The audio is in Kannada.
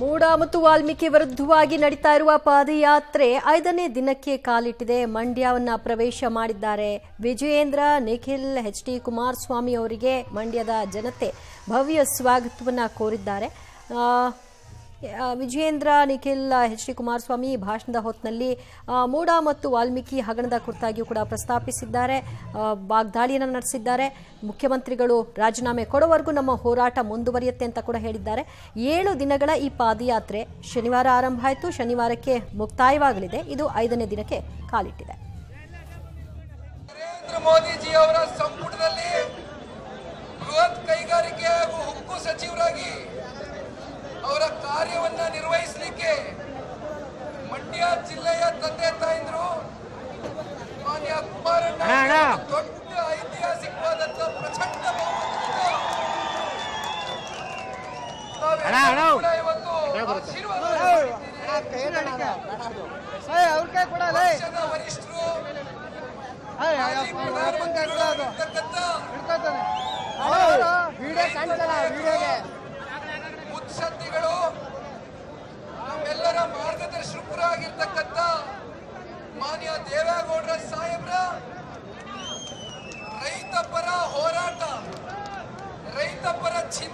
ಮೂಡ ಮತ್ತು ವಾಲ್ಮೀಕಿ ವಿರುದ್ಧವಾಗಿ ನಡೀತಾ ಇರುವ ಪಾದಯಾತ್ರೆ 5ನೇ ದಿನಕ್ಕೆ ಕಾಲಿಟ್ಟಿದೆ. ಮಂಡ್ಯವನ್ನ ಪ್ರವೇಶ ಮಾಡಿದ್ದಾರೆ ವಿಜಯೇಂದ್ರ. ನಿಖಿಲ್ ಎಚ್.ಡಿ. ಕುಮಾರಸ್ವಾಮಿ ಅವರಿಗೆ ಮಂಡ್ಯದ ಜನತೆ ಭವ್ಯ ಸ್ವಾಗತವನ್ನ ಕೋರಿದ್ದಾರೆ. ವಿಜಯೇಂದ್ರ, ನಿಖಿಲ್, ಎಚ್.ಡಿ. ಕುಮಾರಸ್ವಾಮಿ ಭಾಷಣದ ಹೊತ್ತಿನಲ್ಲಿ ಮೂಡ ಮತ್ತು ವಾಲ್ಮೀಕಿ ಹಗರಣದ ಕುರಿತಾಗಿಯೂ ಕೂಡ ಪ್ರಸ್ತಾಪಿಸಿದ್ದಾರೆ. ವಾಗ್ದಾಳಿಯನ್ನು ನಡೆಸಿದ್ದಾರೆ. ಮುಖ್ಯಮಂತ್ರಿಗಳು ರಾಜೀನಾಮೆ ಕೊಡುವವರೆಗೂ ನಮ್ಮ ಹೋರಾಟ ಮುಂದುವರಿಯುತ್ತೆ ಅಂತ ಕೂಡ ಹೇಳಿದ್ದಾರೆ. 7 ದಿನಗಳ ಈ ಪಾದಯಾತ್ರೆ ಶನಿವಾರ ಆರಂಭ ಆಯಿತು, ಶನಿವಾರಕ್ಕೆ ಮುಕ್ತಾಯವಾಗಲಿದೆ. ಇದು 5ನೇ ದಿನಕ್ಕೆ ಕಾಲಿಟ್ಟಿದೆ. ನರೇಂದ್ರ ಮೋದಿಜಿ ಅವರ ಸಂಪುಟದಲ್ಲಿ ಬೃಹತ್ ಕೈಗಾರಿಕೆ ಹಾಗೂ ಉಕ್ಕು ಸಚಿವರಾಗಿ ಅವರ ಕಾರ್ಯವನ್ನ ನಿರ್ವಹಿಸಲಿಕ್ಕೆ ಮಂಡ್ಯ ಜಿಲ್ಲೆಯ ತಂದೆ ತಾಯಂದ್ರು ಮಾನ್ಯ ಕುಮಾರಣ್ಣ ದೊಡ್ಡ ಐತಿಹಾಸಿಕವಾದಂತಹ ಪ್ರಚಂಡ ಇವತ್ತು ಆಶೀರ್ವಾದ ವರಿಷ್ಠರು ಮುತ್ಸದ್ದಿಗಳು ನಮ್ಮೆಲ್ಲರ ಮಾರ್ಗದರ್ಶಕರಾಗಿರ್ತಕ್ಕಂಥ ಮಾನ್ಯ ದೇವೇಗೌಡರ ಸಾಹೇಬ್ರ ರೈತ ಪರ ಹೋರಾಟ, ರೈತ ಪರ ಚಿಂತನೆ